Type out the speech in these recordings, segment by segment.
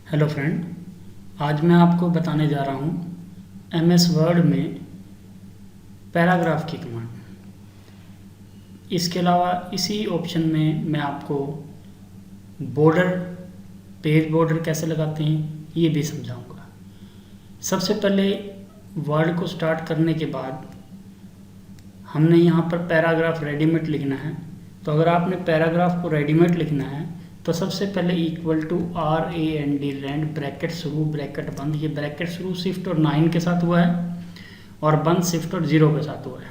Hello friend, आज मैं आपको बताने जा रहा हूँ एमएस वर्ड में पैराग्राफ की कमांड। इसके अलावा इसी ऑप्शन में मैं आपको बॉर्डर, पेज बॉर्डर कैसे लगाते हैं ये भी समझाऊंगा। सबसे पहले वर्ड को स्टार्ट करने के बाद हमने यहाँ पर पैराग्राफ रेडीमेड लिखना है। तो अगर आपने पैराग्राफ को रेडीमेड लिखना है तो सबसे पहले equal to RAND rand bracket शुरू ब्रैकेट बंद। ये ब्रैकेट शुरू शिफ्ट और 9 के साथ हुआ है और बंद शिफ्ट और 0 के साथ हुआ है।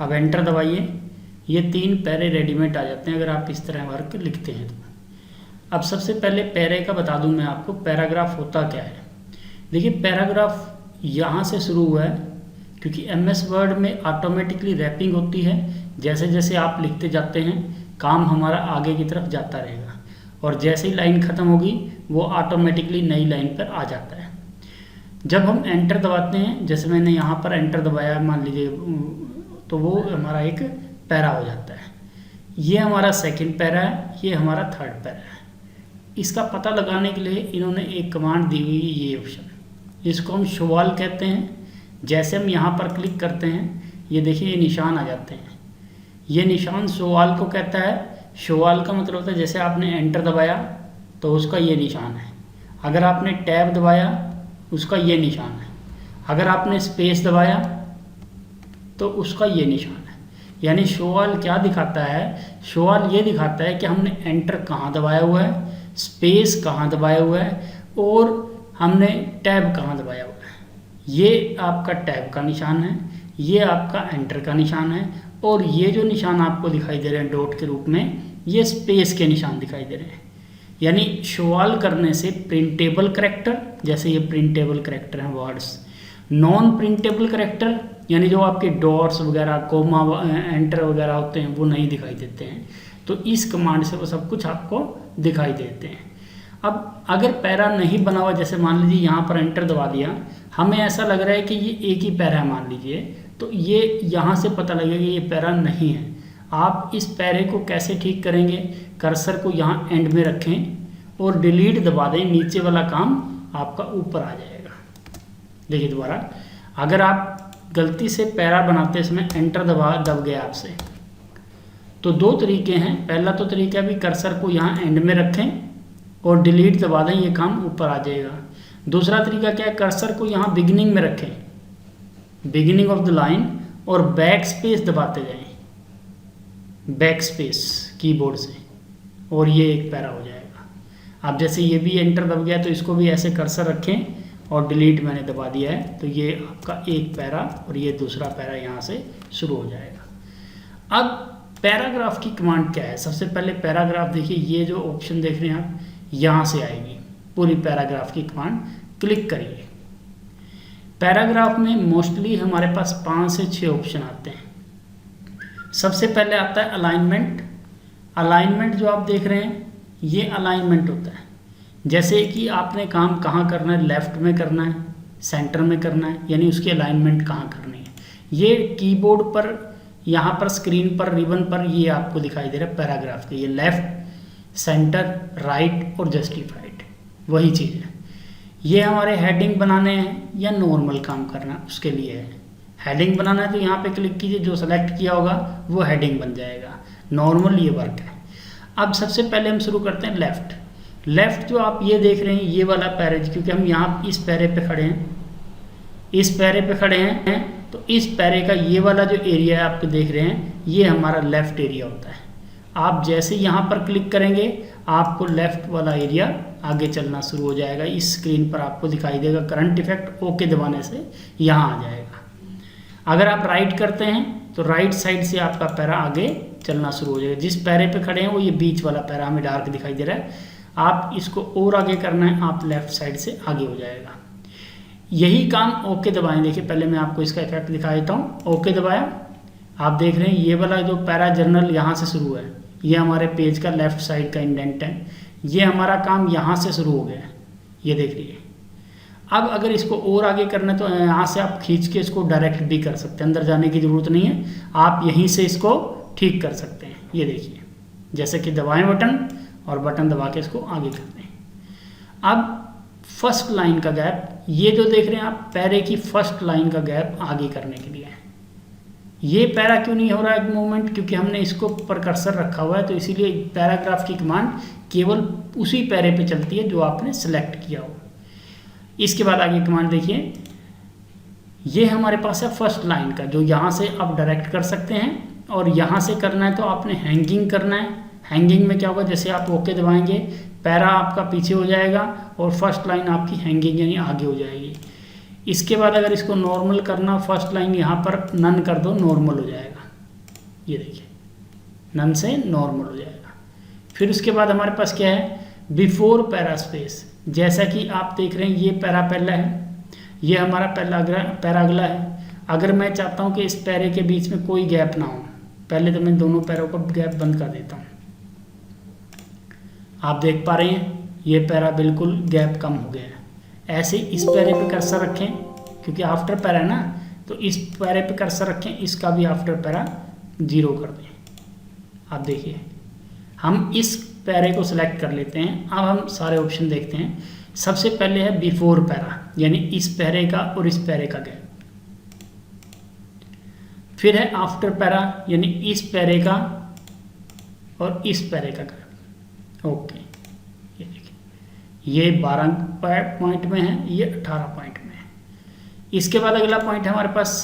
अब एंटर दबाइए, ये 3 पैरे रेडीमेड आ जाते हैं अगर आप इस तरह वर्क लिखते हैं तो। अब सबसे पहले पैरे का बता दूं मैं आपको, पैराग्राफ होता क्या है। देखिए, पैराग्राफ यहाँ से शुरू हुआ है क्योंकि MS वर्ड में ऑटोमेटिकली रैपिंग होती है। जैसे जैसे आप लिखते जाते हैं काम हमारा आगे की तरफ जाता रहेगा और जैसे ही लाइन ख़त्म होगी वो ऑटोमेटिकली नई लाइन पर आ जाता है। जब हम एंटर दबाते हैं, जैसे मैंने यहाँ पर एंटर दबाया मान लीजिए, तो वो हमारा एक पैरा हो जाता है। ये हमारा सेकंड पैरा है, ये हमारा थर्ड पैरा है। इसका पता लगाने के लिए इन्होंने एक कमांड दी हुई है, ये ऑप्शन, इसको हम शोवाल कहते हैं। जैसे हम यहाँ पर क्लिक करते हैं, ये देखिए ये निशान आ जाते हैं। ये निशान शोवाल को कहता है। शोवाल का मतलब होता है जैसे आपने एंटर दबाया तो उसका ये निशान है, अगर आपने टैब दबाया उसका ये निशान है, अगर आपने स्पेस दबाया तो उसका ये निशान है। यानी शोवाल क्या दिखाता है, शोवाल ये दिखाता है कि हमने एंटर कहाँ दबाया हुआ है, स्पेस कहाँ दबाया हुआ है और हमने टैब कहाँ दबाया हुआ है। ये आपका टैब का निशान है, ये आपका एंटर का निशान है और ये जो निशान आपको दिखाई दे रहे हैं डॉट के रूप में, ये स्पेस के निशान दिखाई दे रहे हैं। यानी शोवाल करने से प्रिंटेबल करैक्टर, जैसे ये प्रिंटेबल करैक्टर हैं वर्ड्स, नॉन प्रिंटेबल करैक्टर यानी जो आपके डॉट्स वगैरह, कोमा, एंटर वगैरह होते हैं वो नहीं दिखाई देते हैं। तो इस कमांड से वो सब कुछ आपको दिखाई देते हैं। अब अगर पैरा नहीं बना हुआ, जैसे मान लीजिए यहाँ पर एंटर दबा दिया, हमें ऐसा लग रहा है कि ये एक ही पैरा है मान लीजिए, तो ये यहाँ से पता लगेगा कि ये पैरा नहीं है। आप इस पैरे को कैसे ठीक करेंगे, कर्सर को यहाँ एंड में रखें और डिलीट दबा दें, नीचे वाला काम आपका ऊपर आ जाएगा। देखिए दोबारा, अगर आप गलती से पैरा बनाते समय एंटर दब गया आपसे, तो 2 तरीके हैं। पहला तो तरीका भी कर्सर को यहाँ एंड में रखें और डिलीट दबा दें, ये काम ऊपर आ जाएगा। दूसरा तरीका क्या है, कर्सर को यहाँ बिगिनिंग में रखें, बिगिनिंग ऑफ द लाइन, और बैक स्पेस दबाते जाएं, बैक स्पेस कीबोर्ड से, और ये एक पैरा हो जाएगा। अब जैसे ये भी एंटर दब गया तो इसको भी ऐसे कर्सर रखें और डिलीट मैंने दबा दिया है, तो ये आपका एक पैरा और ये दूसरा पैरा यहाँ से शुरू हो जाएगा। अब पैराग्राफ की कमांड क्या है, सबसे पहले पैराग्राफ देखिए, ये जो ऑप्शन देख रहे हैं आप, यहाँ से आएगी पूरी पैराग्राफ की कमांड। क्लिक करिए। पैराग्राफ में मोस्टली हमारे पास 5 से 6 ऑप्शन आते हैं। सबसे पहले आता है अलाइनमेंट। अलाइनमेंट जो आप देख रहे हैं ये अलाइनमेंट होता है, जैसे कि आपने काम कहाँ करना है, लेफ्ट में करना है, सेंटर में करना है, यानी उसकी अलाइनमेंट कहाँ करनी है। ये कीबोर्ड पर, यहाँ पर स्क्रीन पर, रिबन पर ये आपको दिखाई दे रहा है पैराग्राफ के, ये लेफ्ट, सेंटर, राइट और जस्टिफाइड वही चीज़ है। ये हमारे हेडिंग बनाने हैं या नॉर्मल काम करना उसके लिए है। हेडिंग बनाना है तो यहाँ पे क्लिक कीजिए, जो सेलेक्ट किया होगा वो हेडिंग बन जाएगा। नॉर्मल ये वर्क है। अब सबसे पहले हम शुरू करते हैं लेफ़्ट। लेफ़्ट जो आप ये देख रहे हैं ये वाला पैरा, क्योंकि हम यहाँ इस पैरे पे खड़े हैं, इस पैरे पे खड़े हैं, तो इस पैरे का ये वाला जो एरिया है आप देख रहे हैं, ये हमारा लेफ़्ट एरिया होता है। आप जैसे यहाँ पर क्लिक करेंगे आपको लेफ़्ट वाला एरिया आगे चलना शुरू हो जाएगा। इस स्क्रीन पर आपको दिखाई देगा करंट इफेक्ट, ओके दबाने से यहाँ आ जाएगा। अगर आप राइट करते हैं तो राइट साइड से आपका पैरा आगे चलना शुरू हो जाएगा। जिस पैरे पे खड़े हैं वो ये बीच वाला पैरा हमें डार्क दिखाई दे रहा है, आप इसको और आगे करना है, आप लेफ़्ट साइड से आगे हो जाएगा। यही काम ओके दबाएं। देखिए पहले मैं आपको इसका इफेक्ट दिखा देता हूँ। ओके दबाया, आप देख रहे हैं ये वाला जो पैरा जर्नल यहाँ से शुरू है, ये हमारे पेज का लेफ्ट साइड का इंडेंट है, ये हमारा काम यहाँ से शुरू हो गया है, ये देख लीजिए। अब अगर इसको और आगे करना है तो यहाँ से आप खींच के इसको डायरेक्ट भी कर सकते हैं, अंदर जाने की ज़रूरत नहीं है, आप यहीं से इसको ठीक कर सकते हैं। ये देखिए, जैसे कि दबाएं बटन और बटन दबा के इसको आगे करते हैं। अब फर्स्ट लाइन का गैप, ये जो देख रहे हैं आप पैरे की फर्स्ट लाइन का गैप आगे करने के लिए है। ये पैरा क्यों नहीं हो रहा है मूवमेंट, क्योंकि हमने इसको पर कर्सर रखा हुआ है, तो इसीलिए पैराग्राफ की कमांड केवल उसी पैरे पे चलती है जो आपने सेलेक्ट किया हो। इसके बाद आगे कमांड देखिए, ये हमारे पास है फर्स्ट लाइन का, जो यहाँ से आप डायरेक्ट कर सकते हैं, और यहाँ से करना है तो आपने हैंगिंग करना है। हैंगिंग में क्या होगा, जैसे आप ओके दबाएंगे पैरा आपका पीछे हो जाएगा और फर्स्ट लाइन आपकी हैंगिंग यानी आगे हो जाएगी। इसके बाद अगर इसको नॉर्मल करना, फर्स्ट लाइन यहाँ पर नन कर दो, नॉर्मल हो जाएगा। ये देखिए नन से नॉर्मल हो जाएगा। फिर उसके बाद हमारे पास क्या है, बिफोर पैरा स्पेस। जैसा कि आप देख रहे हैं ये पैरा पहला है, ये हमारा पैरा अगला है। अगर मैं चाहता हूँ कि इस पैरे के बीच में कोई गैप ना हो, पहले तो मैं दोनों पैरों का गैप बंद कर देता हूँ। आप देख पा रहे हैं ये पैरा बिल्कुल गैप कम हो गया है। ऐसे इस पैरे पे कर्सर रखें, क्योंकि आफ्टर पैरा है ना, तो इस पैरे पे कर्सर रखें, इसका भी आफ्टर पैरा 0 कर दें। आप देखिए हम इस पैरे को सिलेक्ट कर लेते हैं। अब हम सारे ऑप्शन देखते हैं। सबसे पहले है बिफोर पैरा, यानी इस पैरे का और इस पैरे का गैप। फिर है आफ्टर पैरा, यानी इस पैरे का और इस पैरे का गैप। ओके, ये देखिए ये 12 पॉइंट में है, ये 18 पॉइंट में है। इसके बाद अगला पॉइंट है हमारे पास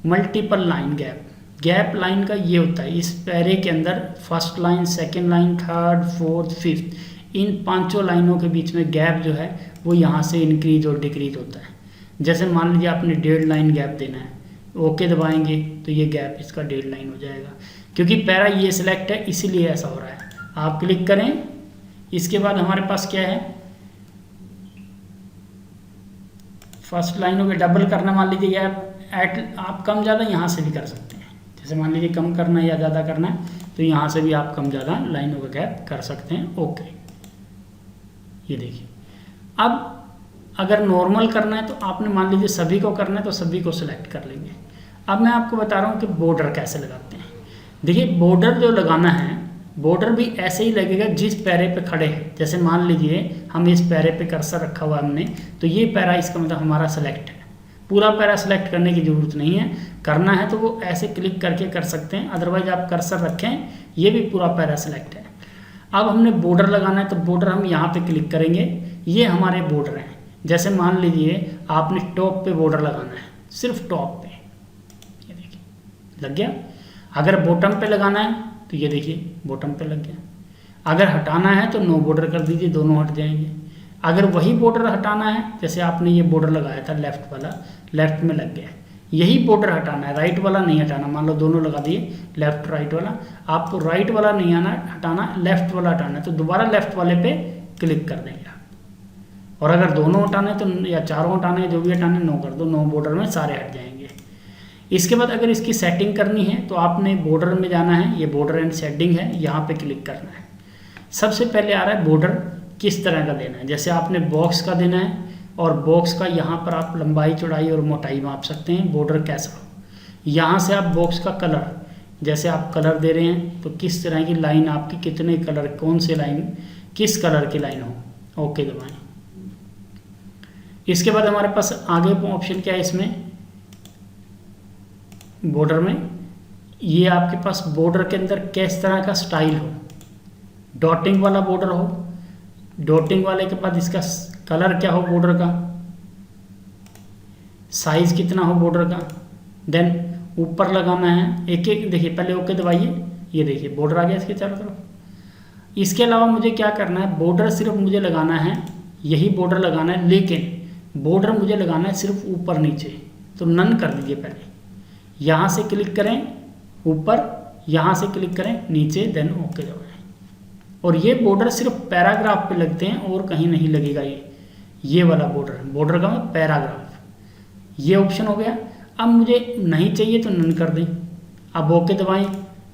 multiple line gap. Gap line का ये होता है, इस पैरे के अंदर first line, second line, third, fourth, fifth, इन 5 लाइनों के बीच में गैप जो है वो यहाँ से इंक्रीज और डिक्रीज होता है। जैसे मान लीजिए आपने 1.5 लाइन गैप देना है, ओके दबाएंगे तो ये गैप इसका 1.5 लाइन हो जाएगा। क्योंकि पैरा ये सिलेक्ट है इसीलिए ऐसा हो रहा है। आप क्लिक करें। इसके बाद हमारे पास क्या है, फर्स्ट लाइनों के डबल करना, मान लीजिए गैप आप कम ज़्यादा यहाँ से भी कर सकते हैं। जैसे मान लीजिए कम करना है या ज़्यादा करना है तो यहाँ से भी आप कम ज़्यादा लाइनों का गैप कर सकते हैं। ओके, ये देखिए। अब अगर नॉर्मल करना है तो आपने मान लीजिए सभी को करना है तो सभी को सिलेक्ट कर लेंगे। अब मैं आपको बता रहा हूँ कि बॉर्डर कैसे लगाते हैं। देखिए बॉर्डर जो लगाना है, बॉर्डर भी ऐसे ही लगेगा जिस पैरे पे खड़े हैं। जैसे मान लीजिए हम इस पैरे पे कर्सर रखा हुआ हमने, तो ये पैरा इसका मतलब हमारा सेलेक्ट है। पूरा पैरा सेलेक्ट करने की ज़रूरत नहीं है, करना है तो वो ऐसे क्लिक करके कर सकते हैं, अदरवाइज आप कर्सर रखें, ये भी पूरा पैरा सेलेक्ट है। अब हमने बॉर्डर लगाना है तो बॉर्डर हम यहाँ पे क्लिक करेंगे, ये हमारे बॉर्डर हैं। जैसे मान लीजिए आपने टॉप पे बॉर्डर लगाना है, सिर्फ टॉप पे, ये देखिए लग गया। अगर बॉटम पे लगाना है तो ये देखिए बॉटम पे लग गया। अगर हटाना है तो नो बॉर्डर कर दीजिए, दोनों हट जाएंगे। अगर वही बॉर्डर हटाना है, जैसे आपने ये बॉर्डर लगाया था लेफ्ट वाला, लेफ्ट में लग गया, यही बॉर्डर हटाना है, राइट वाला नहीं हटाना। मान लो दोनों लगा दिए, लेफ्ट राइट वाला, आपको राइट वाला नहीं आना हटाना, लेफ्ट वाला हटाना है, तो दोबारा लेफ्ट वाले पे क्लिक कर देंगे आप। और अगर दोनों हटाने तो या चारों हटाने, जो भी हटाने नो कर दो, नो बॉर्डर में सारे हट जाएंगे। इसके बाद अगर इसकी सेटिंग करनी है तो आपने बॉर्डर में जाना है, ये बॉर्डर एंड सेटिंग है, यहाँ पे क्लिक करना है। सबसे पहले आ रहा है बॉर्डर किस तरह का देना है। जैसे आपने बॉक्स का देना है, और बॉक्स का यहाँ पर आप लंबाई, चौड़ाई और मोटाई माप सकते हैं, बॉर्डर कैसा हो। यहाँ से आप बॉक्स का कलर, जैसे आप कलर दे रहे हैं तो किस तरह की लाइन आपकी, कितने कलर, कौन से लाइन, किस कलर की लाइन हो, ओके दबाएं। इसके बाद हमारे पास आगे ऑप्शन क्या है इसमें, बॉर्डर में, ये आपके पास बॉर्डर के अंदर किस तरह का स्टाइल हो, डॉटिंग वाला बॉर्डर हो, डॉटिंग वाले के बाद इसका कलर क्या हो, बॉर्डर का साइज कितना हो बॉर्डर का, देन ऊपर लगाना है एक एक। देखिए पहले ओके दबाइए, ये देखिए बॉर्डर आ गया इसके चारों तरफ। इसके अलावा मुझे क्या करना है, बॉर्डर सिर्फ मुझे लगाना है, यही बॉर्डर लगाना है, लेकिन बॉर्डर मुझे लगाना है सिर्फ ऊपर नीचे। तो नन कर दीजिए, पहले यहाँ से क्लिक करें ऊपर, यहाँ से क्लिक करें नीचे, देन ओके दबाएं। और ये बॉर्डर सिर्फ पैराग्राफ पे लगते हैं और कहीं नहीं लगेगा। ये वाला बॉर्डर का पैराग्राफ, ये ऑप्शन हो गया। अब मुझे नहीं चाहिए तो नन कर दें, अब ओके दबाएं,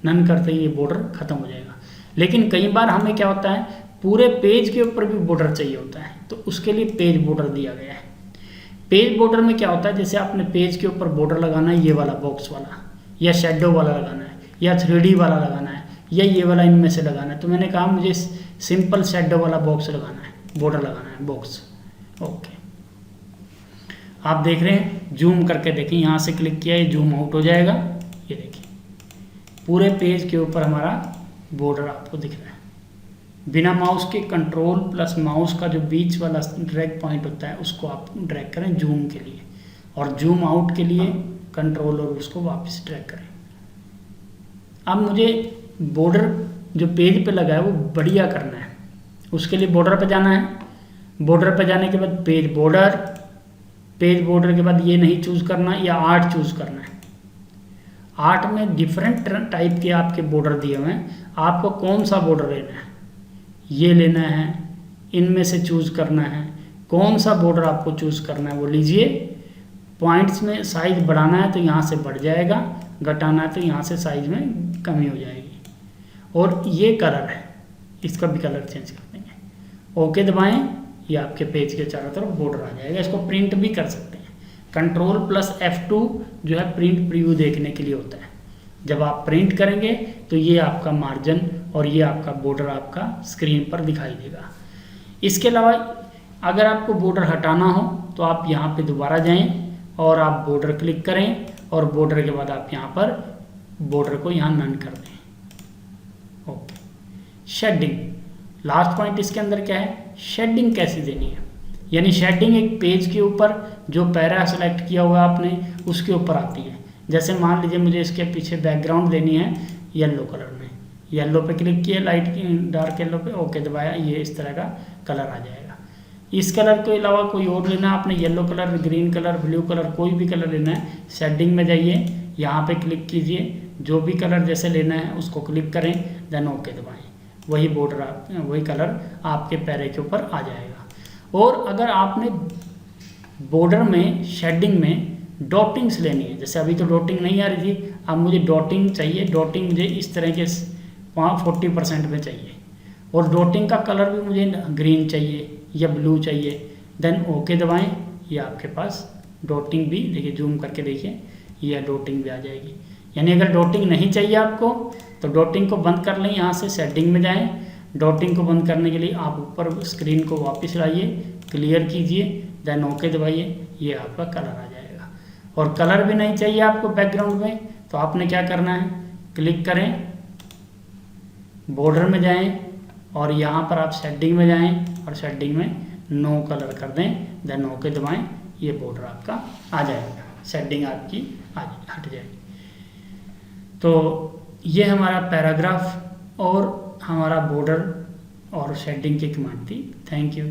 नन करते ही ये बॉर्डर खत्म हो जाएगा। लेकिन कई बार हमें क्या होता है, पूरे पेज के ऊपर भी बॉर्डर चाहिए होता है, तो उसके लिए पेज बॉर्डर दिया गया है। पेज बॉर्डर में क्या होता है, जैसे आपने पेज के ऊपर बॉर्डर लगाना है, ये वाला बॉक्स वाला, या शेडो वाला लगाना है, या 3D वाला लगाना है, या ये वाला इनमें से लगाना है। तो मैंने कहा मुझे सिंपल शेडो वाला बॉक्स लगाना है, बॉर्डर लगाना है बॉक्स, ओके, आप देख रहे हैं, जूम करके देखें, यहाँ से क्लिक किया ये जूम आउट हो जाएगा। ये देखिए पूरे पेज के ऊपर हमारा बॉर्डर आपको दिख रहा है। बिना माउस के कंट्रोल प्लस माउस का जो बीच वाला ड्रैग पॉइंट होता है उसको आप ड्रैग करें जूम के लिए, और जूम आउट के लिए कंट्रोल और उसको वापस ड्रैग करें। अब मुझे बॉर्डर जो पेज पे लगा है वो बढ़िया करना है, उसके लिए बॉर्डर पे जाना है। बॉर्डर पे जाने के बाद पेज बॉर्डर के बाद ये नहीं चूज़ करना, या आर्ट चूज़ करना है। आर्ट में डिफरेंट टाइप के आपके बॉर्डर दिए हुए हैं, आपको कौन सा बॉर्डर लेना है, ये लेना है, इनमें से चूज़ करना है, कौन सा बॉर्डर आपको चूज़ करना है वो लीजिए। पॉइंट्स में साइज बढ़ाना है तो यहाँ से बढ़ जाएगा, घटाना है तो यहाँ से साइज में कमी हो जाएगी। और ये कलर है, इसका भी कलर चेंज कर देंगे। ओके दबाएं, ये आपके पेज के चारों तरफ बॉर्डर आ जाएगा। इसको प्रिंट भी कर सकते हैं। कंट्रोल प्लस F2 जो है प्रिंट प्रीव्यू देखने के लिए होता है। जब आप प्रिंट करेंगे तो ये आपका मार्जिन और ये आपका बॉर्डर आपका स्क्रीन पर दिखाई देगा। इसके अलावा अगर आपको बॉर्डर हटाना हो तो आप यहाँ पे दोबारा जाएं और आप बॉर्डर क्लिक करें, और बॉर्डर के बाद आप यहाँ पर बॉर्डर को यहाँ नन कर दें। ओके, शेडिंग लास्ट पॉइंट इसके अंदर क्या है, शेडिंग कैसे देनी है। यानी शेडिंग एक पेज के ऊपर जो पैरा सेलेक्ट किया हुआ आपने उसके ऊपर आती है। जैसे मान लीजिए मुझे इसके पीछे बैकग्राउंड देनी है येलो कलर में, येलो पे क्लिक किया, लाइट डार्क येलो पे ओके दबाया, ये इस तरह का कलर आ जाएगा। इस कलर के अलावा कोई और लेना है आपने, yellow colour, green colour, blue colour, कोई भी कलर लेना है, शेडिंग में जाइए, यहाँ पे क्लिक कीजिए, जो भी कलर जैसे लेना है उसको क्लिक करें, देन ओके दबाएं, वही बॉर्डर वही कलर आपके पैरे के ऊपर आ जाएगा। और अगर आपने बॉर्डर में शेडिंग में डॉटिंग्स लेनी है, जैसे अभी तो डॉटिंग नहीं आ रही थी, अब मुझे डॉटिंग चाहिए, डॉटिंग मुझे इस तरह के 40% में चाहिए, और डॉटिंग का कलर भी मुझे ग्रीन चाहिए या ब्लू चाहिए, देन ओके दबाएं, ये आपके पास डॉटिंग भी देखिए, जूम करके देखिए, ये डॉटिंग भी आ जाएगी। यानी अगर डॉटिंग नहीं चाहिए आपको तो डॉटिंग को बंद कर लें, यहाँ से सेटिंग में जाएं। डॉटिंग को बंद करने के लिए आप ऊपर स्क्रीन को वापस लाइए, क्लियर कीजिए, देन ओके दबाइए, ये आपका कलर आ जाएगा। और कलर भी नहीं चाहिए आपको बैकग्राउंड में तो आपने क्या करना है, क्लिक करें, बॉर्डर में जाएं, और यहाँ पर आप शेडिंग में जाएं और शेडिंग में नो कलर कर दें, देन ओके दबाएं, ये बॉर्डर आपका आ जाएगा, शेडिंग आपकी हट जाएगी। तो ये हमारा पैराग्राफ और हमारा बॉर्डर और शेडिंग की कमांड थी। Thank you.